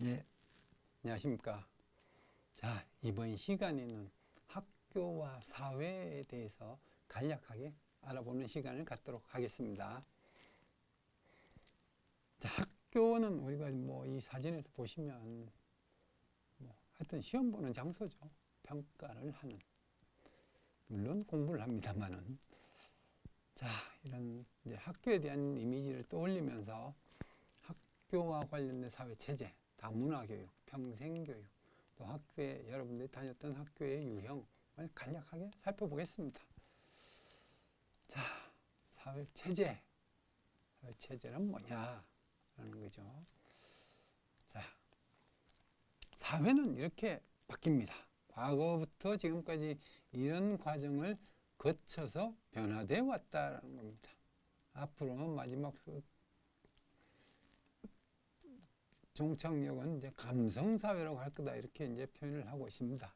예, 안녕하십니까. 자, 이번 시간에는 학교와 사회에 대해서 간략하게 알아보는 시간을 갖도록 하겠습니다. 자, 학교는 우리가 이 사진에서 보시면 하여튼 시험 보는 장소죠. 평가를 하는. 물론 공부를 합니다만은. 자, 이런 이제 학교에 대한 이미지를 떠올리면서 학교와 관련된 사회 체제, 다문화 교육, 평생 교육, 또 학교에 여러분들이 다녔던 학교의 유형을 간략하게 살펴보겠습니다. 자, 사회 체제. 사회 체제는 뭐냐라는 거죠. 자, 사회는 이렇게 바뀝니다. 과거부터 지금까지 이런 과정을 거쳐서 변화되어 왔다는 겁니다. 앞으로는 마지막 종착역은 이제 감성사회라고 할 거다. 이렇게 이제 표현을 하고 있습니다.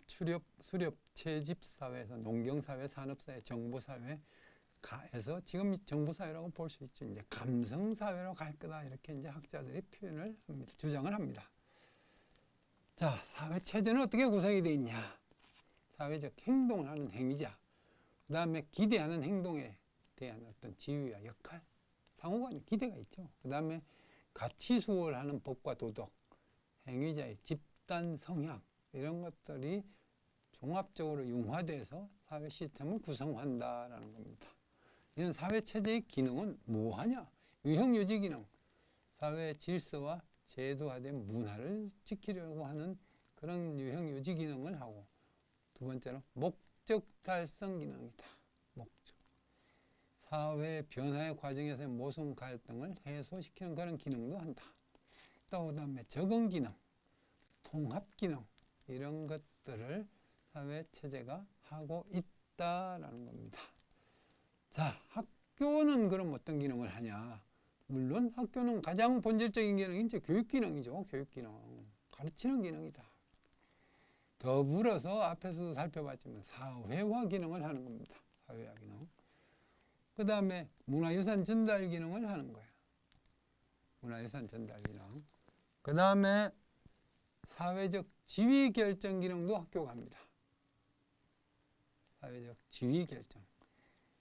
수렵, 채집사회에서 농경사회, 산업사회, 정보사회에서 지금 정보사회라고 볼 수 있죠. 이제 감성사회로 갈 거다. 이렇게 이제 학자들이 표현을 합니다. 주장을 합니다. 자, 사회 체제는 어떻게 구성이 되어 있냐? 사회적 행동을 하는 행위자, 그 다음에 기대하는 행동에 대한 어떤 지위와 역할, 상호간에 기대가 있죠. 그 다음에 가치 수호를 법과 도덕, 행위자의 집단 성향, 이런 것들이 종합적으로 융화돼서 사회 시스템을 구성한다라는 겁니다. 이런 사회 체제의 기능은 뭐하냐? 유형 유지 기능, 사회 질서와 제도화된 문화를 지키려고 하는 그런 유형 유지 기능을 하고, 두 번째로 목적 달성 기능이다. 목적. 사회 변화의 과정에서의 모순 갈등을 해소시키는 그런 기능도 한다. 또 그다음에 적응 기능, 통합 기능, 이런 것들을 사회 체제가 하고 있다라는 겁니다. 자, 학교는 그럼 어떤 기능을 하냐? 물론 학교는 가장 본질적인 기능이 이제 교육 기능이죠. 교육 기능. 가르치는 기능이다. 더불어서 앞에서도 살펴봤지만 사회화 기능을 하는 겁니다. 사회화 기능. 그 다음에 문화유산 전달 기능을 하는 거예요. 문화유산 전달 기능. 그 다음에 사회적 지위 결정 기능도 학교가 합니다. 사회적 지위 결정.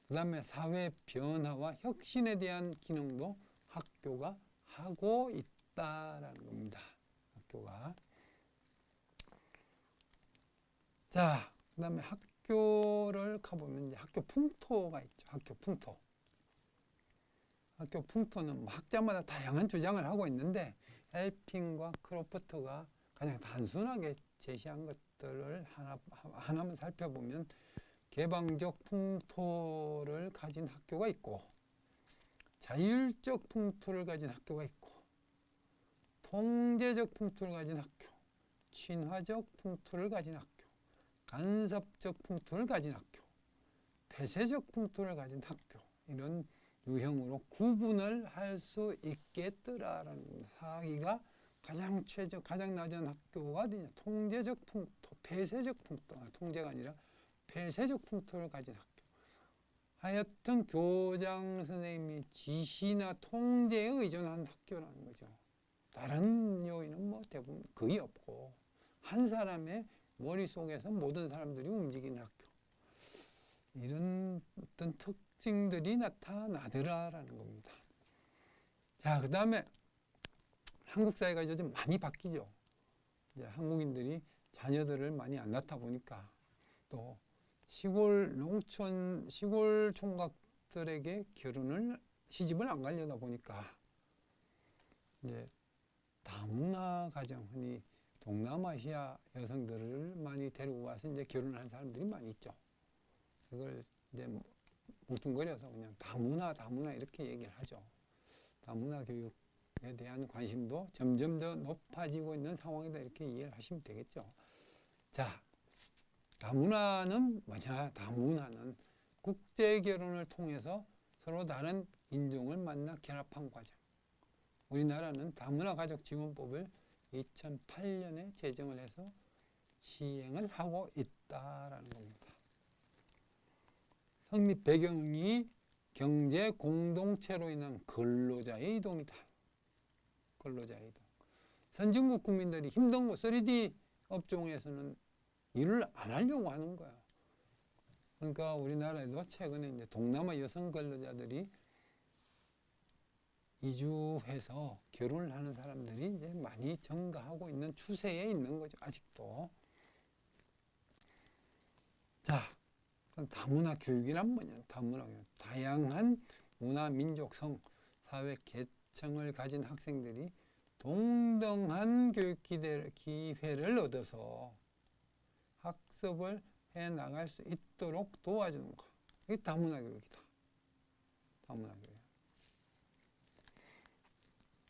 그 다음에 사회 변화와 혁신에 대한 기능도 학교가 하고 있다라는 겁니다. 학교가. 자, 그 다음에 학교를 가보면 이제 학교 풍토가 있죠. 학교 풍토. 학교 풍토는 학자마다 다양한 주장을 하고 있는데, 엘핑과 크로포트가 가장 단순하게 제시한 것들을 하나만 살펴보면, 개방적 풍토를 가진 학교가 있고, 자율적 풍토를 가진 학교가 있고, 통제적 풍토를 가진 학교, 친화적 풍토를 가진 학교, 간섭적 풍토를 가진 학교, 폐쇄적 풍토를 가진 학교, 이런 유형으로 구분을 할 수 있겠더라라는 겁니다. 사기가 가장 가장 낮은 학교가 어디냐? 통제적 풍토, 폐쇄적 풍토, 통제가 아니라 폐쇄적 풍토를 가진 학교. 하여튼 교장 선생님이 지시나 통제에 의존한 학교라는 거죠. 다른 요인은 대부분 거의 없고, 한 사람의 머릿속에서 모든 사람들이 움직이는 학교. 이런 어떤 특징들이 나타나더라라는 겁니다. 자, 그 다음에 한국 사회가 요즘 많이 바뀌죠. 이제 한국인들이 자녀들을 많이 안 낳다 보니까, 또 시골 농촌, 시골 총각들에게 시집을 안 가려다 보니까, 이제 다문화 가정, 흔히 동남아시아 여성들을 많이 데리고 와서 이제 결혼을 한 사람들이 많이 있죠. 그걸 이제 뭉뚱거려서 그냥 다문화 이렇게 얘기를 하죠. 다문화 교육에 대한 관심도 점점 더 높아지고 있는 상황이다, 이렇게 이해를 하시면 되겠죠. 자, 다문화는 뭐냐? 다문화는 국제 결혼을 통해서 서로 다른 인종을 만나 결합한 과정. 우리나라는 다문화 가족 지원법을 2008년에 제정을 해서 시행을 하고 있다라는 겁니다. 성립 배경이 경제 공동체로 인한 근로자의 이동이다. 근로자 이동. 선진국 국민들이 힘든 거 3D 업종에서는 일을 안 하려고 하는 거야. 그러니까 우리나라에도 최근에 이제 동남아 여성 근로자들이 이주해서 결혼을 하는 사람들이 이제 많이 증가하고 있는 추세에 있는 거죠. 아직도. 자, 그럼 다문화 교육이란 뭐냐? 다문화 교육. 다양한 문화, 민족, 성, 사회 계층을 가진 학생들이 동등한 교육 기회를 얻어서 학습을 해 나갈 수 있도록 도와주는 거. 이게 다문화 교육이다. 다문화 교육.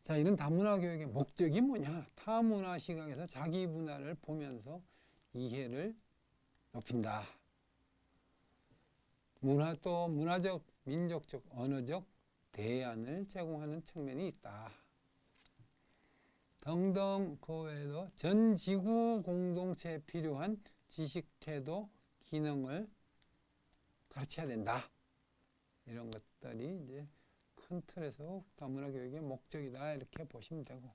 자, 이런 다문화 교육의 목적이 뭐냐? 타문화 시각에서 자기 문화를 보면서 이해를 높인다. 또 문화적, 민족적, 언어적 대안을 제공하는 측면이 있다. 등등 그 외에도 전 지구 공동체에 필요한 지식, 태도, 기능을 가르쳐야 된다. 이런 것들이 이제 큰 틀에서 다문화 교육의 목적이다. 이렇게 보시면 되고,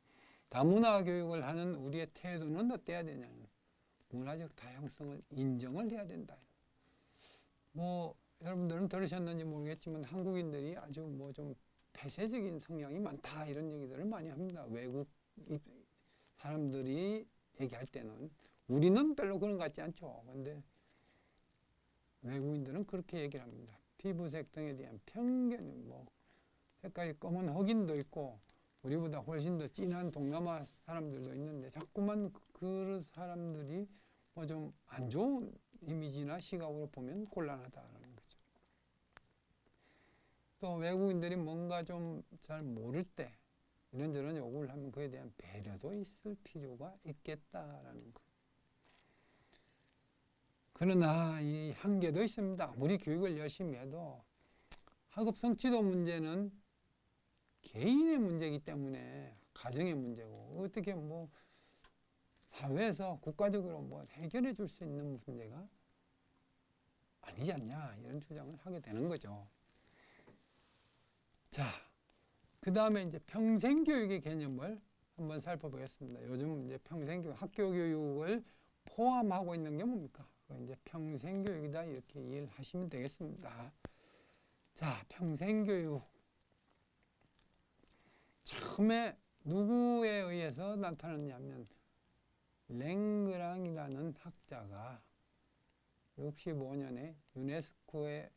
다문화 교육을 하는 우리의 태도는 어때야 되냐? 문화적 다양성을 인정을 해야 된다. 뭐 여러분들은 들으셨는지 모르겠지만 한국인들이 아주 뭐 좀 폐쇄적인 성향이 많다 이런 얘기들을 많이 합니다. 외국 사람들이 얘기할 때는 우리는 별로 그런 것 같지 않죠. 근데 외국인들은 그렇게 얘기를 합니다. 피부색 등에 대한 편견, 뭐 색깔이 검은 흑인도 있고 우리보다 훨씬 더 진한 동남아 사람들도 있는데 자꾸만 그 사람들이 뭐 좀 안 좋은 이미지나 시각으로 보면 곤란하다라는 거죠. 또 외국인들이 뭔가 좀 잘 모를 때 이런저런 요구를 하면 그에 대한 배려도 있을 필요가 있겠다라는 것. 그러나 이 한계도 있습니다. 아무리 교육을 열심히 해도 학업 성취도 문제는 개인의 문제이기 때문에 가정의 문제고 어떻게 뭐 사회에서 국가적으로 뭐 해결해 줄 수 있는 문제가 아니지 않냐 이런 주장을 하게 되는 거죠. 자, 그 다음에 이제 평생교육의 개념을 한번 살펴보겠습니다. 요즘 이제 평생교육, 학교 교육을 포함하고 있는 게 뭡니까? 이제 평생교육이다 이렇게 이해를 하시면 되겠습니다. 자, 평생교육. 처음에 누구에 의해서 나타났냐면 랭그랑이라는 학자가 65년에 유네스코의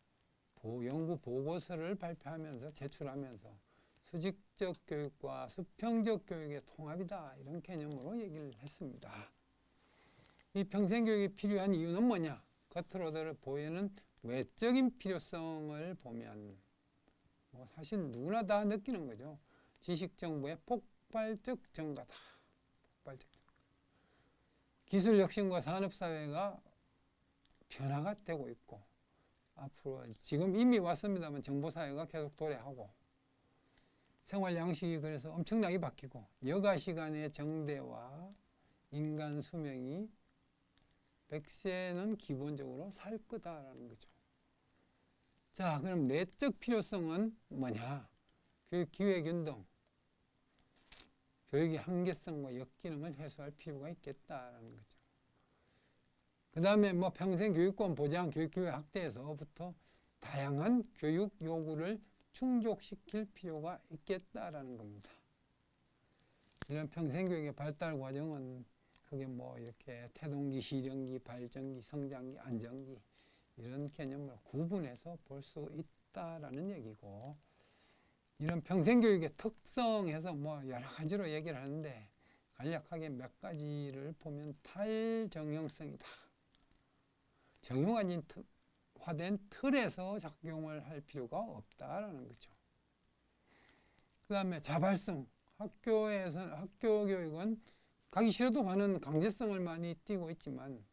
연구 보고서를 발표하면서 제출하면서 수직적 교육과 수평적 교육의 통합이다 이런 개념으로 얘기를 했습니다. 이 평생교육이 필요한 이유는 뭐냐? 겉으로 보이는 외적인 필요성을 보면 뭐 사실 누구나 다 느끼는 거죠. 지식 정보의 폭발적 증가다. 폭발적 증가. 기술 혁신과 산업 사회가 변화가 되고 있고 앞으로 지금 이미 왔습니다만 정보 사회가 계속 도래하고 생활 양식이 그래서 엄청나게 바뀌고 여가 시간의 정대와 인간 수명이 100세는 기본적으로 살 거다라는 거죠. 자, 그럼 내적 필요성은 뭐냐? 교육 기회균등, 교육의 한계성과 역기능을 해소할 필요가 있겠다라는 거죠. 그 다음에 뭐 평생 교육권 보장, 교육기회 확대에서부터 다양한 교육 요구를 충족시킬 필요가 있겠다라는 겁니다. 이런 평생교육의 발달 과정은 그게 뭐 이렇게 태동기, 시령기, 발전기, 성장기, 안정기 이런 개념으로 구분해서 볼 수 있다라는 얘기고 이런 평생교육의 특성에서 뭐 여러 가지로 얘기를 하는데 간략하게 몇 가지를 보면 탈정형성이다. 정형화된 틀에서 작용을 할 필요가 없다라는 거죠. 그 다음에 자발성. 학교 교육은 가기 싫어도 가는 강제성을 많이 띠고 있지만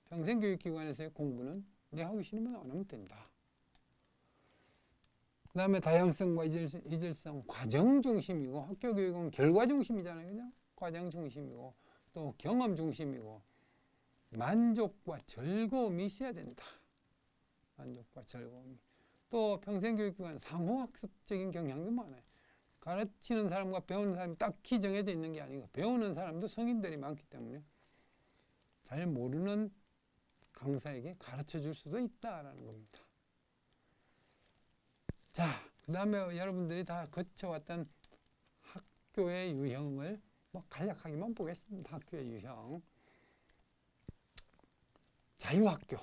평생교육기관에서의 공부는 내가 하기 싫으면 안 하면 된다. 그 다음에 다양성과 이질성, 과정 중심이고 학교 교육은 결과 중심이잖아요. 그냥 과정 중심이고 또 경험 중심이고 만족과 즐거움이 있어야 된다. 만족과 즐거움이. 또 평생교육기관 상호학습적인 경향도 많아요. 가르치는 사람과 배우는 사람이 딱히 정해져 있는 게 아니고 배우는 사람도 성인들이 많기 때문에 잘 모르는 강사에게 가르쳐 줄 수도 있다라는 겁니다. 자, 그 다음에 여러분들이 다 거쳐왔던 학교의 유형을 간략하게만 보겠습니다. 학교의 유형. 자유학교.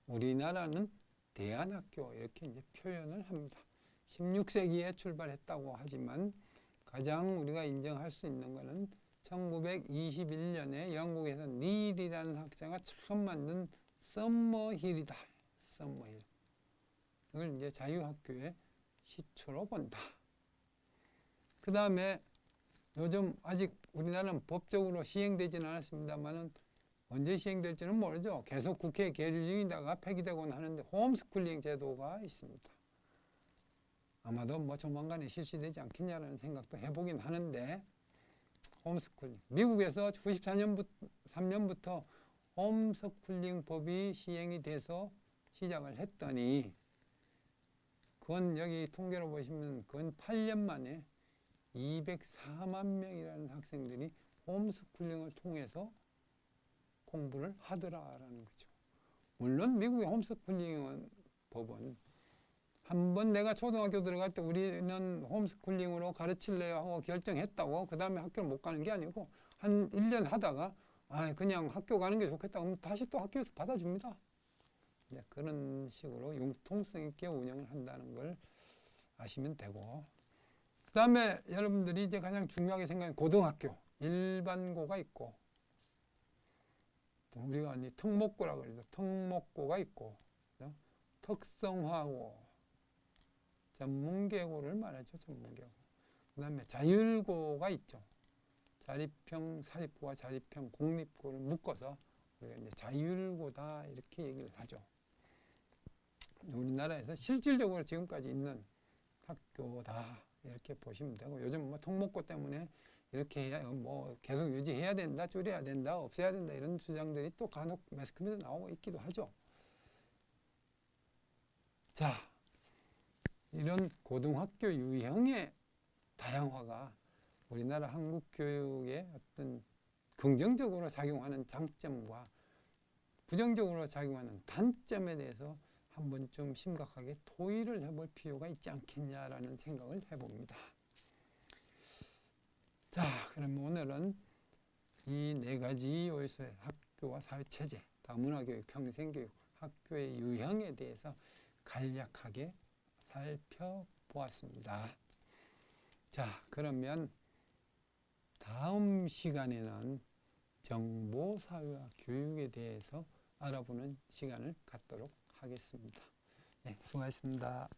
우리나라는 대안학교 이렇게 이제 표현을 합니다. 16세기에 출발했다고 하지만 가장 우리가 인정할 수 있는 것은 1921년에 영국에서 닐이라는 학자가 처음 만든 서머힐이다. 서머힐. 이걸 이제 자유학교의 시초로 본다. 그 다음에 요즘 아직 우리나라는 법적으로 시행되지는 않았습니다만은 언제 시행될지는 모르죠. 계속 국회에 계류 중이다가 폐기되곤 하는데 홈스쿨링 제도가 있습니다. 아마도 뭐 조만간에 실시되지 않겠냐라는 생각도 해보긴 하는데 홈스쿨링. 미국에서 93년부터 홈스쿨링 법이 시행이 돼서 시작을 했더니 그건 여기 통계로 보시면 그건 8년 만에 204만 명이라는 학생들이 홈스쿨링을 통해서 공부를 하더라라는 거죠. 물론 미국의 홈스쿨링 법은 한번 내가 초등학교 들어갈 때 우리는 홈스쿨링으로 가르칠래요 하고 결정했다고 그 다음에 학교를 못 가는 게 아니고 한 1년 하다가 그냥 학교 가는 게 좋겠다 그러면 다시 또 학교에서 받아줍니다. 이제 그런 식으로 융통성 있게 운영을 한다는 걸 아시면 되고, 그 다음에 여러분들이 이제 가장 중요하게 생각하는 고등학교, 일반고가 있고 우리가 이제 특목고라고 그러죠. 특목고가 있고 특성화고 전문계고를 말하죠. 전문계고. 그 다음에 자율고가 있죠. 자립형 사립고와 자립형 공립고를 묶어서 우리가 이제 자율고다 이렇게 얘기를 하죠. 우리나라에서 실질적으로 지금까지 있는 학교다 이렇게 보시면 되고, 요즘 뭐 특목고 때문에 이렇게 해야 뭐 계속 유지해야 된다, 줄여야 된다, 없애야 된다 이런 주장들이 또 간혹 매스컴에서 나오고 있기도 하죠. 자, 이런 고등학교 유형의 다양화가 우리나라 한국 교육에 어떤 긍정적으로 작용하는 장점과 부정적으로 작용하는 단점에 대해서 한번 좀 심각하게 토의를 해볼 필요가 있지 않겠냐라는 생각을 해봅니다. 자, 그럼 오늘은 이 네 가지 요소의 학교와 사회체제, 다문화교육, 평생교육, 학교의 유형에 대해서 간략하게 살펴보았습니다. 자, 그러면 다음 시간에는 정보사회와 교육에 대해서 알아보는 시간을 갖도록 하겠습니다. 네, 수고하셨습니다.